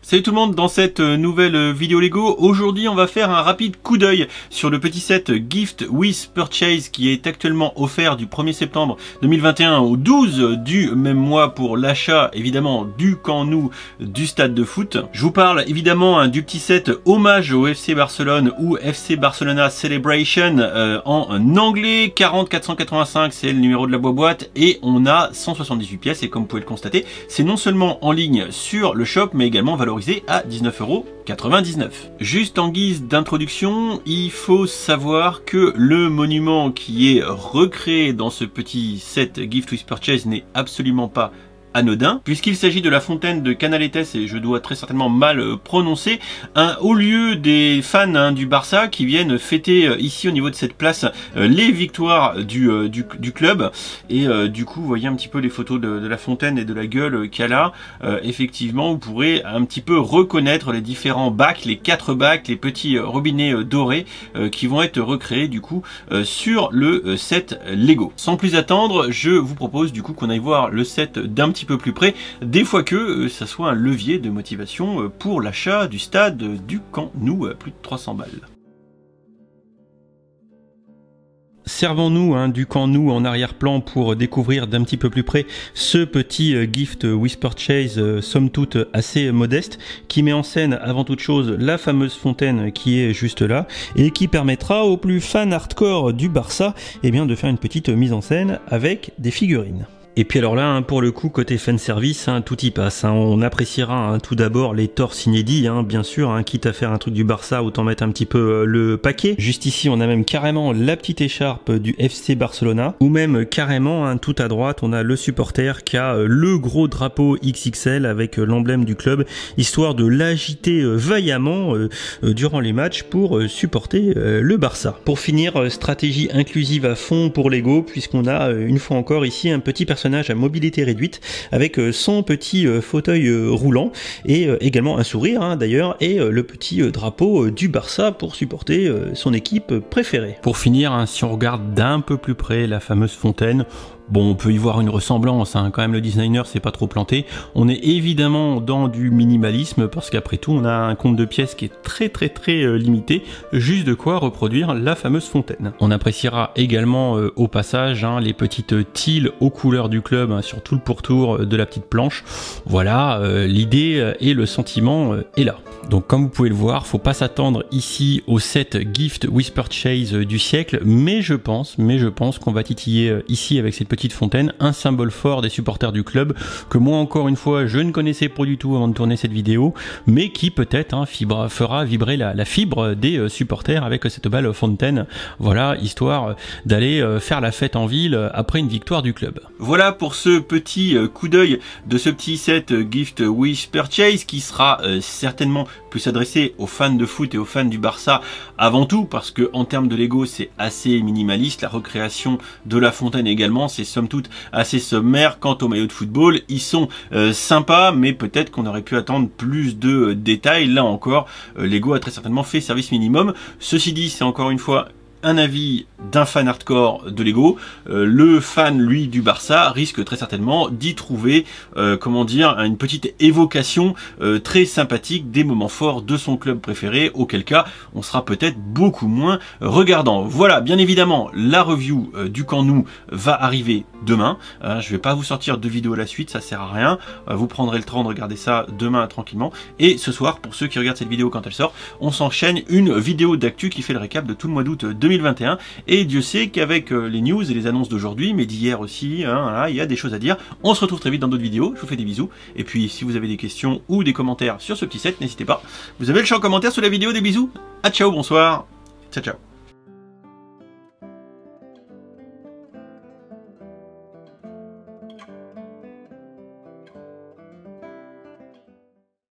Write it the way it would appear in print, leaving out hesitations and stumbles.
Salut tout le monde, dans cette nouvelle vidéo Lego, aujourd'hui on va faire un rapide coup d'œil sur le petit set Gift with Purchase qui est actuellement offert du 1er septembre 2021 au 12 du même mois pour l'achat évidemment du Camp Nou du stade de foot. Je vous parle évidemment du petit set hommage au FC Barcelone ou FC Barcelona Celebration en anglais, 40 485 c'est le numéro de la boîte et on a 178 pièces et comme vous pouvez le constater, c'est non seulement en ligne sur le shop mais également valorisé à 19,99 €. Juste en guise d'introduction, il faut savoir que le monument qui est recréé dans ce petit set Gift with Purchase n'est absolument pas anodin, puisqu'il s'agit de la fontaine de Canaletes, et je dois très certainement mal prononcer, un haut lieu des fans du Barça qui viennent fêter ici au niveau de cette place les victoires du club, et du coup vous voyez un petit peu les photos de la fontaine et de la gueule qu'elle a. Effectivement vous pourrez un petit peu reconnaître les différents bacs, les 4 bacs, les petits robinets dorés qui vont être recréés du coup sur le set Lego. Sans plus attendre, je vous propose du coup qu'on aille voir le set d'un petit peu plus près, des fois que ça soit un levier de motivation pour l'achat du stade du Camp Nou à plus de 300 balles. Servons-nous du Camp Nou en arrière-plan pour découvrir d'un petit peu plus près ce petit Gift with Purchase, somme toute assez modeste, qui met en scène avant toute chose la fameuse fontaine qui est juste là et qui permettra aux plus fans hardcore du Barça de faire une petite mise en scène avec des figurines. Et puis alors là, pour le coup, côté fanservice, tout y passe. On appréciera tout d'abord les torses inédits, bien sûr, quitte à faire un truc du Barça, autant mettre un petit peu le paquet. Juste ici, on a même carrément la petite écharpe du FC Barcelona, ou même carrément, tout à droite, on a le supporter qui a le gros drapeau XXL avec l'emblème du club, histoire de l'agiter vaillamment durant les matchs pour supporter le Barça. Pour finir, stratégie inclusive à fond pour Lego, puisqu'on a une fois encore ici un petit personnage à mobilité réduite avec son petit fauteuil roulant et également un sourire d'ailleurs et le petit drapeau du Barça pour supporter son équipe préférée. Pour finir, si on regarde d'un peu plus près la fameuse fontaine, bon, on peut y voir une ressemblance, quand même le designer s'est pas trop planté. On est évidemment dans du minimalisme parce qu'après tout on a un compte de pièces qui est très limité, juste de quoi reproduire la fameuse fontaine. On appréciera également au passage les petites tiles aux couleurs du club sur tout le pourtour de la petite planche. Voilà, l'idée et le sentiment est là. Donc comme vous pouvez le voir, faut pas s'attendre ici au set Gift with Purchase du siècle, mais je pense qu'on va titiller ici avec cette petite fontaine, un symbole fort des supporters du club que moi encore une fois je ne connaissais pas du tout avant de tourner cette vidéo, mais qui peut-être fera vibrer la fibre des supporters avec cette belle fontaine. Voilà, histoire d'aller faire la fête en ville après une victoire du club. Voilà pour ce petit coup d'œil de ce petit set Gift with Purchase qui sera certainement plus adressé aux fans de foot et aux fans du Barça avant tout, parce que en termes de Lego c'est assez minimaliste, la recréation de la fontaine également c'est somme toute assez sommaire. Quant aux maillots de football, ils sont sympas, mais peut-être qu'on aurait pu attendre plus de détails. Là encore, Lego a très certainement fait service minimum. Ceci dit, c'est encore une fois un avis d'un fan hardcore de Lego. Le fan lui du Barça risque très certainement d'y trouver une petite évocation très sympathique des moments forts de son club préféré, auquel cas on sera peut-être beaucoup moins regardant. Voilà, bien évidemment la review du Camp Nou va arriver demain. Je vais pas vous sortir de vidéo à la suite, ça sert à rien. Vous prendrez le temps de regarder ça demain tranquillement, et ce soir pour ceux qui regardent cette vidéo quand elle sort, on s'enchaîne une vidéo d'actu qui fait le récap de tout le mois d'août 2021, et Dieu sait qu'avec les news et les annonces d'aujourd'hui, mais d'hier aussi, il y a des choses à dire. On se retrouve très vite dans d'autres vidéos, je vous fais des bisous, et puis si vous avez des questions ou des commentaires sur ce petit set, n'hésitez pas, vous avez le champ commentaire sous la vidéo. Des bisous, à ciao, bonsoir, ciao ciao.